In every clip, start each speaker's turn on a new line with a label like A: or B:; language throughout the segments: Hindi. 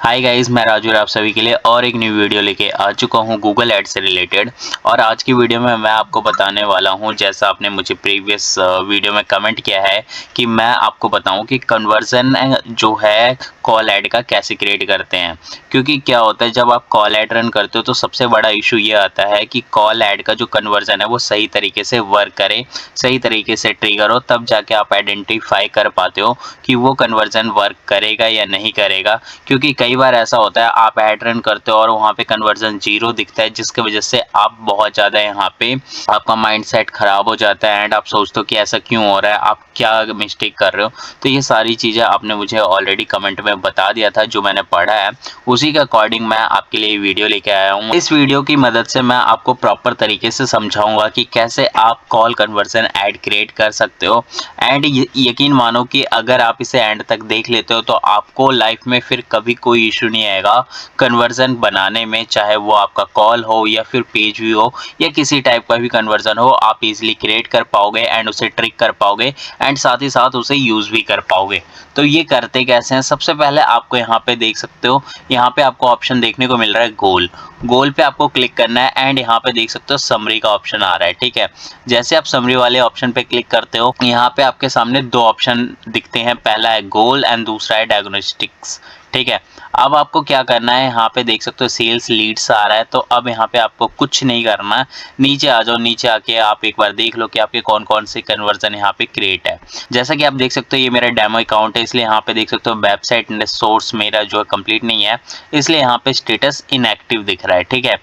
A: हाय गाइस, मैं राजू आप सभी के लिए और एक न्यू वीडियो लेके आ चुका हूँ गूगल एड से रिलेटेड। और आज की वीडियो में मैं आपको बताने वाला हूँ, जैसा आपने मुझे प्रीवियस वीडियो में कमेंट किया है कि मैं आपको बताऊँ कि कन्वर्जन जो है कॉल ऐड का कैसे क्रिएट करते हैं। क्योंकि क्या होता है, जब आप कॉल ऐड रन करते हो तो सबसे बड़ा इशू ये आता है कि कॉल ऐड का जो कन्वर्जन है वो सही तरीके से वर्क करे, सही तरीके से ट्रिगर हो, तब जाके आप आइडेंटिफाई कर पाते हो कि वो कन्वर्जन वर्क करेगा या नहीं करेगा। क्योंकि कई बार ऐसा होता है, आप ऐड रन करते हो और वहाँ पे कन्वर्जन जीरो दिखता है, जिसकी वजह से आप बहुत ज़्यादा यहाँ पे आपका माइंडसेट खराब हो जाता है एंड आप सोचते हो कि ऐसा क्यों हो रहा है, आप क्या मिस्टेक कर रहे हो। तो ये सारी चीज़ें आपने मुझे ऑलरेडी कमेंट में बता दिया था, जो मैंने पढ़ा है उसी के अकॉर्डिंग मैं आपके लिए वीडियो लेके आया हूँ। इस वीडियो की मदद से मैं आपको प्रॉपर तरीके से समझाऊंगा कि कैसे आप कॉल कन्वर्जन ऐड क्रिएट कर सकते हो। एंड यकीन मानो कि अगर आप इसे एंड तक देख लेते हो तो आपको लाइफ में फिर कभी कोई इशू नहीं आएगा कन्वर्जन बनाने में, चाहे वो आपका कॉल हो या फिर पेज व्यू हो या किसी टाइप का भी कन्वर्जन हो, आप इजीली क्रिएट कर पाओगे एंड उसे ट्रिक कर पाओगे एंड साथ ही साथ उसे यूज भी कर पाओगे। तो ये करते कैसे हैं, सबसे पहले आपको यहाँ पे देख सकते हो, यहाँ पे आपको ऑप्शन देखने को मिल रहा है गोल। गोल पे आपको क्लिक करना है एंड यहाँ पे देख सकते हो समरी का ऑप्शन आ रहा है। ठीक है, जैसे आप समरी वाले ऑप्शन पे क्लिक करते हो, यहाँ पे आपके सामने दो ऑप्शन दिखते हैं, पहला है गोल एंड दूसरा है डायग्नोस्टिक्स। ठीक है, अब आपको क्या करना है, यहाँ पे देख सकते हो सेल्स लीड्स आ रहा है, तो अब यहाँ पे आपको कुछ नहीं करना है, नीचे आ जाओ। नीचे आके आप एक बार देख लो कि आपके कौन कौन से कन्वर्जन यहाँ पे क्रिएट है। जैसा कि आप देख सकते हो ये मेरा डेमो अकाउंट है, इसलिए यहाँ पे देख सकते हो वेबसाइट सोर्स मेरा जो है कंप्लीट नहीं है, इसलिए यहाँ पे स्टेटस इनएक्टिव दिख रहा है। ठीक है,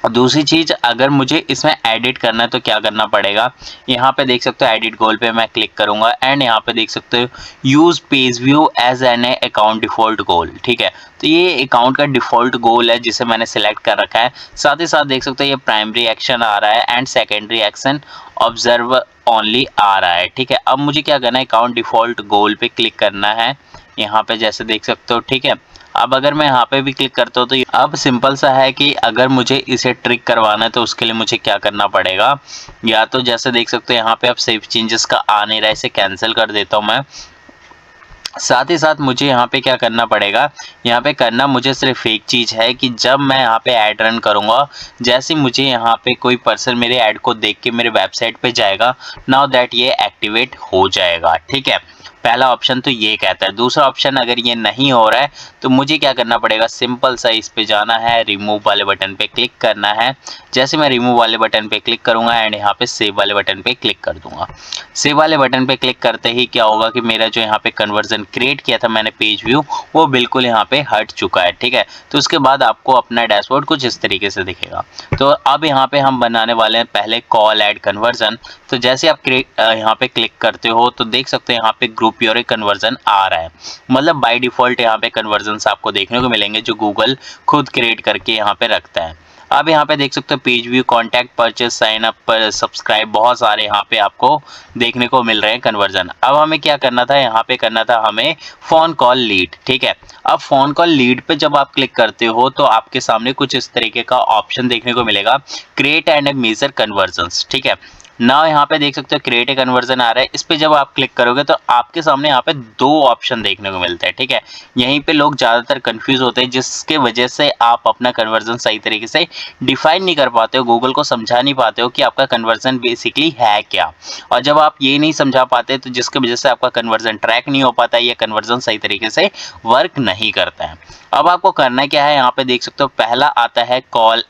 A: और दूसरी चीज़, अगर मुझे इसमें एडिट करना है तो क्या करना पड़ेगा, यहाँ पे देख सकते हो एडिट गोल पे मैं क्लिक करूंगा एंड यहाँ पे देख सकते हो use page view as an account default goal. ठीक है, तो ये अकाउंट का डिफॉल्ट गोल है जिसे मैंने सिलेक्ट कर रखा है। साथ ही साथ देख सकते हो ये प्राइमरी एक्शन आ रहा है and secondary action observe only आ रहा है। ठीक है, अब मुझे क्या करना है, अकाउंट डिफॉल्ट गोल पे क्लिक करना है, यहाँ पे जैसे देख सकते हो। ठीक है, अब अगर मैं यहाँ पे भी क्लिक करता हूँ तो अब सिंपल सा है कि अगर मुझे इसे ट्रिक करवाना है तो उसके लिए मुझे क्या करना पड़ेगा, या तो जैसे देख सकते हो यहाँ पे अब सेव चेंजेस का आ नहीं रहा है, इसे कैंसिल कर देता हूँ मैं। साथ ही साथ मुझे यहाँ पे क्या करना पड़ेगा, यहाँ पे करना मुझे सिर्फ एक चीज़ है कि जब मैं यहाँ पे ऐड रन करूँगा, जैसे मुझे यहाँ पे कोई पर्सन मेरे ऐड को देख के मेरे वेबसाइट पे जाएगा, नाउ दैट ये एक्टिवेट हो जाएगा। ठीक है, पहला ऑप्शन तो ये कहता है। दूसरा ऑप्शन अगर ये नहीं हो रहा है तो मुझे क्या करना पड़ेगा, सिंपल सा इस पे जाना है, रिमूव वाले बटन पे क्लिक करना है। जैसे मैं रिमूव वाले बटन पे क्लिक करूँगा एंड यहाँ पे सेव वाले बटन पे क्लिक कर दूंगा। सेव वाले बटन पे क्लिक करते ही क्या होगा कि मेरा जो यहाँ पे कन्वर्जन क्रिएट किया था मैंने पेज व्यू, वो बिल्कुल यहाँ पे हट चुका है। ठीक है, तो उसके बाद आपको अपना डैशबोर्ड कुछ इस तरीके से दिखेगा। तो अब यहाँ पे हम बनाने वाले हैं पहले कॉल ऐड कन्वर्जन। तो जैसे आप यहाँ पे क्लिक करते हो तो देख सकते हैं यहाँ पे ग्रुप योर कन्वर्जन आ रहा है, मतलब बाय डिफॉल्ट यहाँ पे कन्वर्जन आपको देखने को मिलेंगे जो गूगल खुद क्रिएट करके यहाँ पे रखता है। अब यहाँ पे देख सकते हो page view, contact, purchase, sign up, subscribe, बहुत सारे यहाँ पे आपको देखने को मिल रहे हैं कन्वर्जन। अब हमें क्या करना था, यहाँ पे करना था हमें फोन कॉल लीड। ठीक है, अब फोन कॉल लीड पे जब आप क्लिक करते हो तो आपके सामने कुछ इस तरीके का ऑप्शन देखने को मिलेगा, क्रिएट एंड मेजर कन्वर्जन्स। ठीक है, ना यहाँ पे देख सकते हो क्रिएट ए कन्वर्जन आ रहा है, इस पे जब आप क्लिक करोगे तो आपके सामने यहाँ पे दो ऑप्शन देखने को मिलता है। ठीक है, यहीं पे लोग ज़्यादातर कंफ्यूज होते हैं, जिसके वजह से आप अपना कन्वर्जन सही तरीके से डिफाइन नहीं कर पाते हो, गूगल को समझा नहीं पाते हो कि आपका कन्वर्जन बेसिकली है क्या। और जब आप ये नहीं समझा पाते तो जिसकी वजह से आपका कन्वर्जन ट्रैक नहीं हो पाता है, या कन्वर्जन सही तरीके से वर्क नहीं करता है। अब आपको करना क्या है, यहाँ पे देख सकते हो पहला आता है कॉल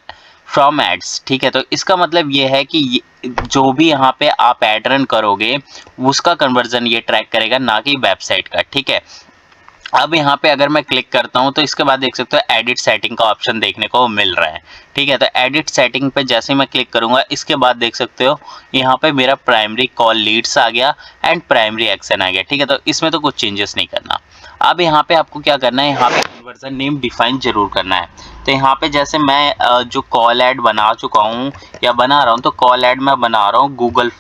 A: फ्रॉम एड्स। ठीक है, तो इसका मतलब ये है कि जो भी यहाँ पे आप ऐड रन करोगे उसका कन्वर्जन ये ट्रैक करेगा, ना कि वेबसाइट का। ठीक है, अब यहाँ पे अगर मैं क्लिक करता हूँ तो इसके बाद देख सकते हो एडिट सेटिंग का ऑप्शन देखने को मिल रहा है। ठीक है, तो एडिट सेटिंग पे जैसे मैं क्लिक करूंगा, इसके बाद देख सकते हो यहाँ पे मेरा प्राइमरी कॉल लीड्स आ गया एंड प्राइमरी एक्शन आ गया। ठीक है, तो इसमें तो कुछ चेंजेस नहीं करना। अब यहाँ पे आपको क्या करना है, यहाँ पे कन्वर्जन नेम डिफाइन जरूर करना है। तो यहाँ पे जैसे मैं जो कॉल ऐड बना चुका हूँ या बना रहा हूँ, तो कॉल ऐड मैं बना रहा हूँ गूगल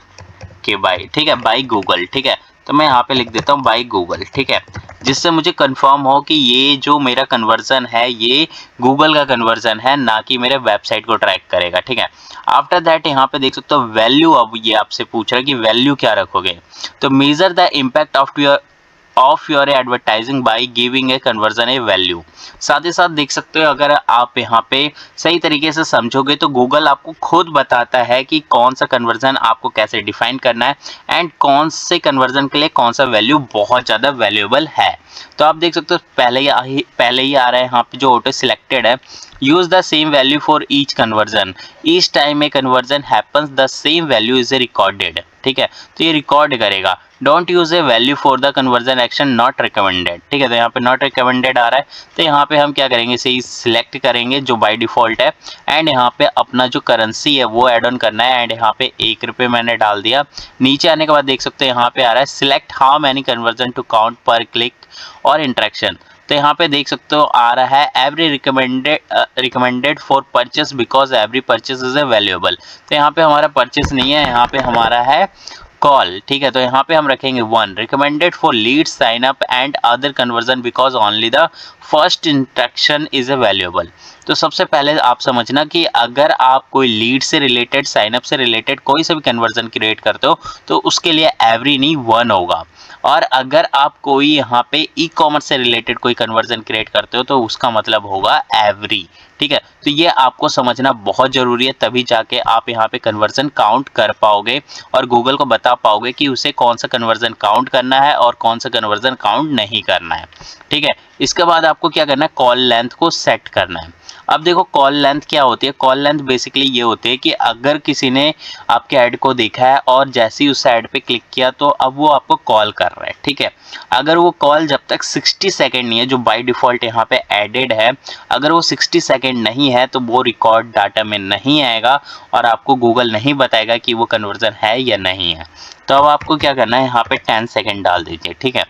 A: के बाय। ठीक है, बाय गूगल। ठीक है, तो मैं यहाँ पे लिख देता हूँ बाय गूगल। ठीक है, जिससे मुझे कंफर्म हो कि ये जो मेरा कन्वर्जन है ये गूगल का कन्वर्जन है, ना कि मेरे वेबसाइट को ट्रैक करेगा। ठीक है, आफ्टर दैट यहाँ पे देख सकते हो वैल्यू, अब ये आपसे पूछ रहा है कि वैल्यू क्या रखोगे। तो measure the impact of your of your advertising by giving a conversion A value. साथ ही साथ देख सकते हो अगर आप यहाँ पे सही तरीके से समझोगे तो गूगल आपको खुद बताता है कि कौन सा कन्वर्जन आपको कैसे डिफाइन करना है एंड कौन से कन्वर्जन के लिए कौन सा वैल्यू बहुत ज़्यादा वैल्यूएबल है। तो आप देख सकते हो पहले ही आ रहा है यहाँ पे जो ऑटो सिलेक्टेड है, use the same value for each conversion, each time a conversion happens the same value is recorded। ठीक है, तो ये रिकॉर्ड करेगा। Don't use A value for the conversion action not recommended. ठीक है, तो यहाँ पे नॉट रिकमेंडेड आ रहा है, तो यहाँ पे हम क्या करेंगे, इसे सिलेक्ट करेंगे जो बाय डिफॉल्ट है एंड यहाँ पे अपना जो करेंसी है वो ऐड ऑन करना है एंड यहाँ पे 1 रुपये मैंने डाल दिया। नीचे आने के बाद देख सकते हैं यहाँ पे आ रहा है select how many conversion to count पर क्लिक और इंटरेक्शन। तो यहाँ पे देख सकते हो आ रहा है every recommended for purchase because every purchase is a valuable. तो यहाँ पे हमारा परचेस नहीं है, यहाँ पे हमारा है कॉल। ठीक है, तो यहाँ पे हम रखेंगे 1 recommended for lead sign up and other conversion because only the first interaction is a valuable. तो सबसे पहले आप समझना कि अगर आप कोई लीड से रिलेटेड साइन अप से रिलेटेड कोई सा भी कन्वर्जन क्रिएट करते हो तो उसके लिए एवरी नहीं 1 होगा, और अगर आप कोई यहाँ पे ई कॉमर्स से रिलेटेड कोई कन्वर्जन क्रिएट करते हो तो उसका मतलब होगा एवरी। ठीक है, तो ये आपको समझना बहुत जरूरी है, तभी जाके आप यहाँ पे कन्वर्जन काउंट कर पाओगे और गूगल को बता पाओगे कि उसे कौन सा कन्वर्जन काउंट करना है और कौन सा कन्वर्जन काउंट नहीं करना है। ठीक है, इसके बाद आपको क्या करना है, कॉल लेंथ को सेट करना है। अब देखो कॉल लेंथ क्या होती है, कॉल लेंथ बेसिकली ये होती है कि अगर किसी ने आपके ऐड को देखा है और जैसे ही उस ऐड पे क्लिक किया तो अब वो आपको कॉल कर रहा है। ठीक है, अगर वो कॉल जब तक 60 सेकंड नहीं है जो बाय डिफॉल्ट यहाँ पे एडेड है, अगर वो 60 सेकंड नहीं है तो वो रिकॉर्ड डाटा में नहीं आएगा और आपको गूगल नहीं बताएगा कि वो कन्वर्जन है या नहीं है। तो अब आपको क्या करना है, यहाँ पे 10 सेकंड डाल दीजिए। ठीक है,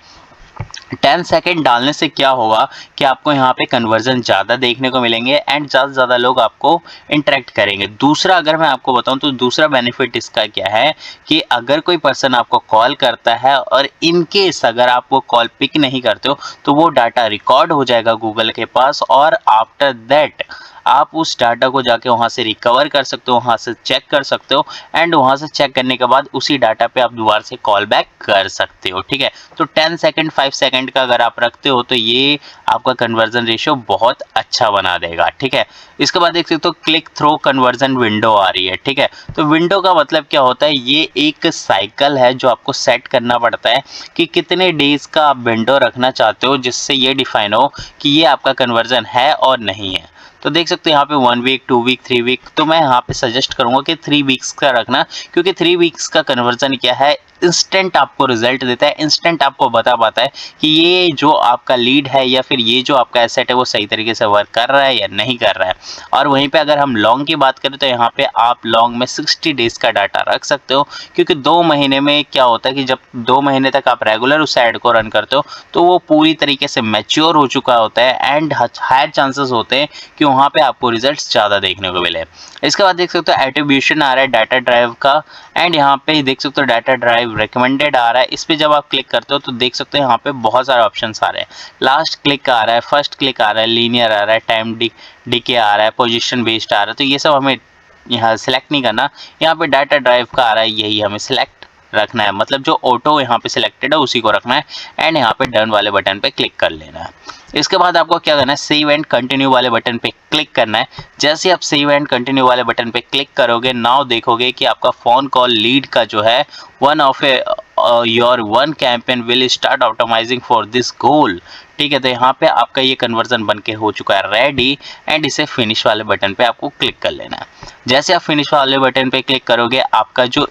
A: 10 सेकेंड डालने से क्या होगा कि आपको यहाँ पे कन्वर्जन ज़्यादा देखने को मिलेंगे एंड ज़्यादा से ज़्यादा लोग आपको इंटरेक्ट करेंगे। दूसरा अगर मैं आपको बताऊँ तो दूसरा बेनिफिट इसका क्या है कि अगर कोई पर्सन आपको कॉल करता है और इन केस अगर आप वो कॉल पिक नहीं करते हो तो वो डाटा रिकॉर्ड हो जाएगा गूगल के पास और आफ्टर दैट आप उस डाटा को जाके वहाँ से रिकवर कर सकते हो, वहाँ से चेक कर सकते हो एंड वहाँ से चेक करने के बाद उसी डाटा पे आप दोबारा से कॉल बैक कर सकते हो। ठीक है, तो 10 सेकंड 5 सेकंड का अगर आप रखते हो तो ये आपका कन्वर्जन रेशियो बहुत अच्छा बना देगा। ठीक है, इसके बाद देख सकते हो क्लिक थ्रो कन्वर्जन विंडो आ रही है। ठीक है, तो विंडो का मतलब क्या होता है, ये एक साइकिल है जो आपको सेट करना पड़ता है कि कितने डेज का आप विंडो रखना चाहते हो जिससे ये डिफाइन हो कि ये आपका कन्वर्जन है और नहीं है। तो देख सकते हो यहाँ पे 1 वीक 2 वीक 3 वीक, तो मैं यहाँ पे सजेस्ट करूंगा कि 3 वीक्स का रखना, क्योंकि 3 वीक्स का कन्वर्जन क्या है, इंस्टेंट आपको रिजल्ट देता है, इंस्टेंट आपको बता पाता है कि ये जो आपका लीड है या फिर ये जो आपका एसेट है वो सही तरीके से वर्क कर रहा है या नहीं कर रहा है। और वहीं पे अगर हम लॉन्ग की बात करें तो यहाँ पे आप लॉन्ग में 60 डेज का डाटा रख सकते हो, क्योंकि 2 महीने में क्या होता है कि जब 2 महीने तक आप रेगुलर उस ऐड को रन करते हो तो वो पूरी तरीके से मैच्योर हो चुका होता है एंड हायर चांसेस होते हैं कि वहाँ पे आपको रिजल्ट्स ज़्यादा देखने को मिले। इसके बाद देख सकते हो एट्रीब्यूशन आ रहा है डाटा ड्राइव का एंड यहाँ पे देख सकते हो डाटा ड्राइव रिकमेंडेड आ रहा है। इस पे जब आप क्लिक करते हो तो देख सकते हो यहाँ पे बहुत सारे ऑप्शंस आ रहे हैं, लास्ट क्लिक आ रहा है, फर्स्ट क्लिक आ रहा है, लीनियर आ रहा है, टाइम डीके आ रहा है, पोजीशन बेस्ड आ रहा है। तो ये सब हमें यहाँ सिलेक्ट नहीं करना, यहाँ पे डाटा ड्राइव का आ रहा है, यही हमें सिलेक्ट रखना है, मतलब जो ऑटो यहाँ पे सिलेक्टेड है उसी को रखना है एंड यहाँ पे डन वाले बटन पे क्लिक कर लेना है। इसके बाद आपको क्या करना है, सेव एंड कंटिन्यू वाले बटन पे क्लिक करना है। जैसे आप सेव एंड कंटिन्यू वाले बटन पे क्लिक करोगे नाउ देखोगे कि आपका फोन कॉल लीड का जो है one of your one campaign will start automising for this goal. ठीक है, तो यहाँ पे आपका ये कन्वर्जन बन के हो चुका है रेडी एंड इसे फिनिश वाले बटन पे आपको क्लिक कर लेना है। जैसे आप फिनिश वाले बटन पे क्लिक करोगे आपका जो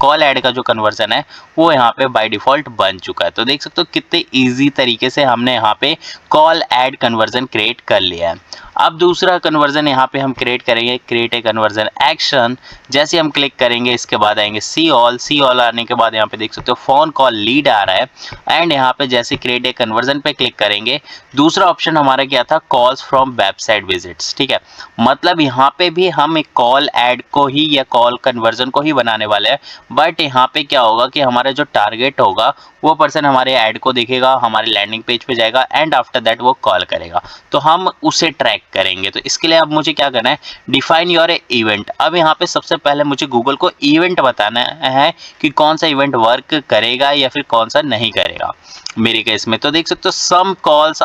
A: कॉल ऐड का जो कन्वर्जन है वो यहाँ पे बाय डिफॉल्ट बन चुका है। तो देख सकते हो कितने इजी तरीके से हमने यहाँ पे कॉल ऐड कन्वर्जन क्रिएट कर लिया है। अब दूसरा कन्वर्जन यहाँ पे हम क्रिएट करेंगे, क्रिएट ए कन्वर्जन एक्शन। जैसे हम क्लिक करेंगे इसके बाद आएंगे सी ऑल आने के बाद यहाँ पे देख सकते हो फोन कॉल लीड आ रहा है एंड यहाँ पे जैसे क्रिएट ए कन्वर्जन पे क्लिक करेंगे दूसरा ऑप्शन हमारा क्या था, कॉल्स फ्रॉम वेबसाइट विजिट्स। ठीक है, मतलब यहाँ पे भी हम एक कॉल ऐड को ही या कॉल कन्वर्जन को ही बनाने वाले हैं, बट यहाँ पे क्या होगा कि हमारा जो टारगेट होगा वो पर्सन हमारे ऐड को देखेगा, हमारे लैंडिंग पेज पे जाएगा एंड आफ्टर दैट वो कॉल करेगा, तो हम उसे ट्रैक करेंगे। तो इसके लिए अब मुझे क्या करना है, डिफाइन योर इवेंट। अब यहाँ पे सबसे पहले मुझे गूगल को इवेंट बताना है कि कौन सा इवेंट वर्क करेगा या फिर कौन सा नहीं करेगा। मेरे केस में तो देख सकते हो some calls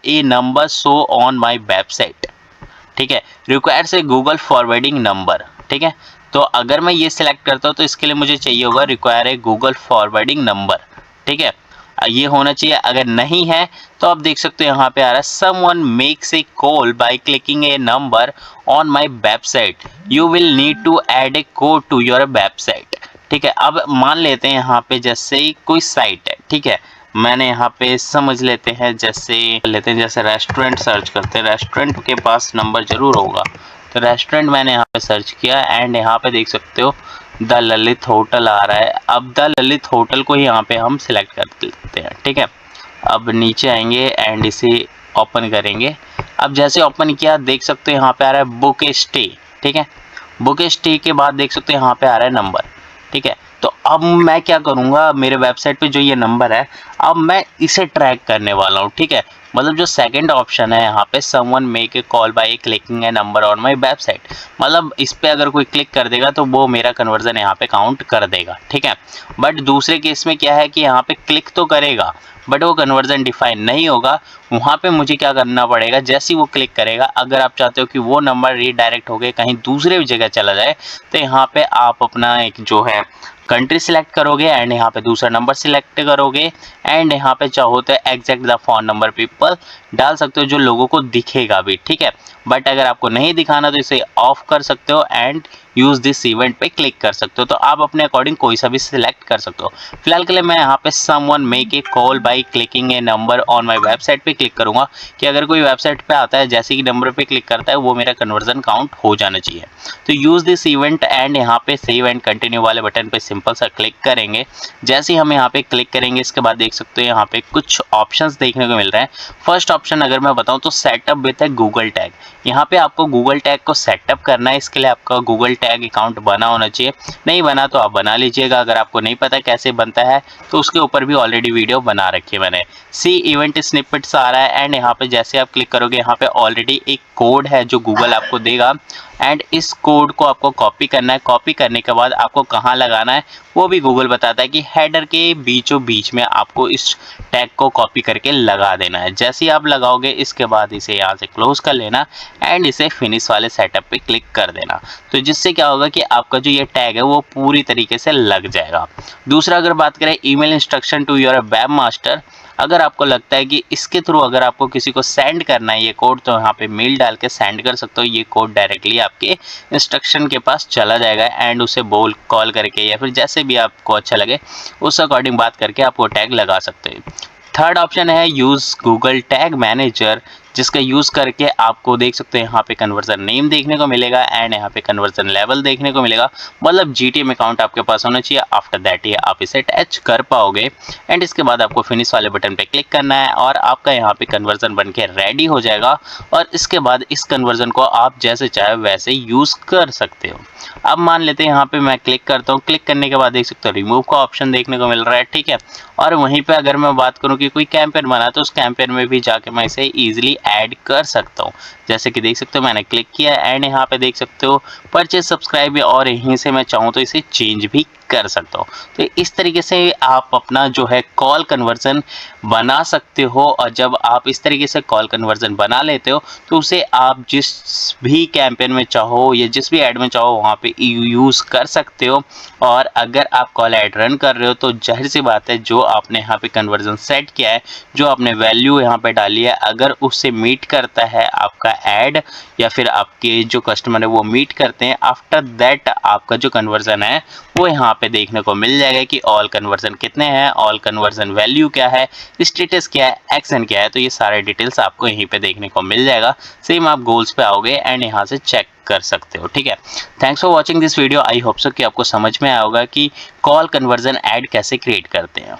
A: a number show on my website, ठीक है, requires a Google forwarding number, ठीक है। तो अगर मैं ये सिलेक्ट करता हूँ तो इसके लिए मुझे चाहिए होगा require a Google forwarding number, ठीक है, ये होना चाहिए। अगर नहीं है तो आप देख सकते हो यहाँ पे आ रहा है someone makes a call by clicking a number on my website, you will need to add a code to your website, ठीक है। अब मान लेते हैं यहाँ पे जैसे कोई साइट है, ठीक है, मैंने यहाँ पे समझ लेते हैं जैसे रेस्टोरेंट सर्च करते हैं, रेस्टोरेंट के पास नंबर जरूर होगा, तो रेस्टोरेंट मैंने यहाँ पे सर्च किया एंड यहाँ पे देख सकते हो द ललित होटल आ रहा है। अब द ललित होटल को ही यहाँ पे हम सिलेक्ट कर लेते हैं, ठीक है। अब नीचे आएंगे एंड इसे ओपन करेंगे। अब जैसे ओपन किया देख सकते हो यहाँ पे आ रहा है बुक स्टे, ठीक है। बुक स्टे के बाद देख सकते हो यहाँ पे आ रहा है नंबर, ठीक है। तो अब मैं क्या करूँगा, मेरे वेबसाइट पे जो ये नंबर है अब मैं इसे ट्रैक करने वाला हूँ, ठीक है। मतलब जो सेकंड ऑप्शन है यहाँ पे someone make a call by clicking a number on my website, मतलब इस पे अगर कोई क्लिक कर देगा तो वो मेरा कन्वर्जन यहाँ पे काउंट कर देगा, ठीक है। बट दूसरे केस में क्या है कि यहाँ पे क्लिक तो करेगा बट वो कन्वर्जन डिफाइन नहीं होगा। वहाँ पे मुझे क्या करना पड़ेगा, जैसे ही वो क्लिक करेगा, अगर आप चाहते हो कि वो नंबर रीडायरेक्ट होके कहीं दूसरे जगह चला जाए तो यहाँ पे आप अपना एक जो है कंट्री सिलेक्ट करोगे एंड यहाँ पे दूसरा नंबर सिलेक्ट करोगे एंड यहाँ पे चाहो तो exact the phone number people डाल सकते हो जो लोगों को दिखेगा भी, ठीक है। बट अगर आपको नहीं दिखाना तो इसे ऑफ कर सकते हो एंड यूज दिस इवेंट पे क्लिक कर सकते हो। तो आप अपने अकॉर्डिंग कोई सा भी सिलेक्ट कर सकते हो। फिलहाल के लिए मैं यहाँ पे someone make a call by clicking a number on my website पे क्लिक करूंगा कि अगर कोई वेबसाइट पे आता है जैसे कि नंबर पे क्लिक करता है वो मेरा कन्वर्जन काउंट हो जाना चाहिए। तो यूज दिस इवेंट एंड यहाँ पे सेव एंड कंटिन्यू वाले बटन पे सिंपल सा क्लिक करेंगे। जैसे ही हम यहाँ पे क्लिक करेंगे इसके बाद देख सकते हो यहाँ पे कुछ ऑप्शंस देखने को मिल रहे हैं। फर्स्ट ऑप्शन अगर मैं बताऊँ तो सेटअप विद है गूगल टैग। यहाँ पे आपको गूगल टैग को सेटअप करना है, इसके लिए आपका गूगल टैग अकाउंट बना होना चाहिए। नहीं बना तो आप बना लीजिएगा, अगर आपको नहीं पता कैसे बनता है तो उसके ऊपर भी ऑलरेडी वीडियो बना रखी है मैंने। सी इवेंट स्निपेट्स आ रहा है एंड यहाँ पे जैसे आप क्लिक करोगे यहाँ पे ऑलरेडी एक कोड है जो गूगल आपको देगा एंड इस कोड को आपको कॉपी करना है। कॉपी करने के बाद आपको कहाँ लगाना है वो भी गूगल बताता है कि हेडर के बीचों बीच में आपको इस टैग को कॉपी करके लगा देना है। जैसे ही आप लगाओगे इसके बाद इसे यहाँ से क्लोज कर लेना एंड इसे फिनिश वाले सेटअप पे क्लिक कर देना। तो जिससे क्या होगा कि आपका जो ये टैग है वो पूरी तरीके से लग जाएगा। दूसरा अगर बात करें email instruction to your webmaster, अगर आपको लगता है कि इसके थ्रू अगर आपको किसी को सेंड करना है ये कोड तो यहाँ पे मेल डाल के सेंड कर सकते हो। ये कोड डायरेक्टली आपके इंस्ट्रक्शन के पास चला जाएगा एंड उसे कॉल करके या फिर जैसे भी आपको अच्छा लगे उस अकॉर्डिंग बात करके आप वो टैग लगा सकते हो। थर्ड ऑप्शन है यूज़ गूगल टैग मैनेजर, जिसका यूज़ करके आपको देख सकते हैं यहाँ पे कन्वर्जन नेम देखने को मिलेगा एंड यहाँ पे कन्वर्जन लेवल देखने को मिलेगा। मतलब GTM अकाउंट आपके पास होना चाहिए। आफ्टर दैट ये आप इसे अटैच कर पाओगे एंड इसके बाद आपको फिनिश वाले बटन पे क्लिक करना है और आपका यहाँ पे कन्वर्जन बन के रेडी हो जाएगा। और इसके बाद इस कन्वर्जन को आप जैसे चाहे वैसे यूज़ कर सकते हो। अब मान लेते हैं यहाँ पे मैं क्लिक करता हूँ। क्लिक करने के बाद देख सकते हो रिमूव का ऑप्शन देखने को मिल रहा है, ठीक है। और वहीं पे अगर मैं बात करूँ कि कोई कैंपेन बना तो उस कैंपेन में भी जाके मैं इसे ईजिली ऐड कर सकता हूँ। जैसे कि देख सकते हो मैंने क्लिक किया एंड यहाँ पे देख सकते हो परचेज सब्सक्राइब, और यहीं से मैं चाहूँ तो इसे चेंज भी कर सकता हूँ। तो इस तरीके से आप अपना जो है कॉल कन्वर्जन बना सकते हो। और जब आप इस तरीके से कॉल कन्वर्जन बना लेते हो तो उसे आप जिस भी कैंपेन में चाहो या जिस भी ऐड में चाहो वहाँ पे यूज़ कर सकते हो। और अगर आप कॉल ऐड रन कर रहे हो तो जाहिर सी बात है जो आपने यहाँ पे कन्वर्जन सेट किया है, जो आपने वैल्यू यहाँ पे डाली है, अगर उससे मीट करता है आपका ऐड या फिर आपके जो कस्टमर है वो मीट करते हैं, आफ्टर दैट आपका जो कन्वर्जन है वो यहाँ पे देखने को मिल जाएगा कि ऑल कन्वर्जन कितने हैं, ऑल कन्वर्जन वैल्यू क्या है, स्टेटस क्या है, एक्शन क्या है। तो ये सारे डिटेल्स आपको यहीं पे देखने को मिल जाएगा। सेम आप गोल्स पे आओगे एंड यहाँ से चेक कर सकते हो, ठीक है। Thanks for watching this video. I hope so कि आपको समझ में आया होगा कि कॉल कन्वर्जन ऐड कैसे क्रिएट करते हैं।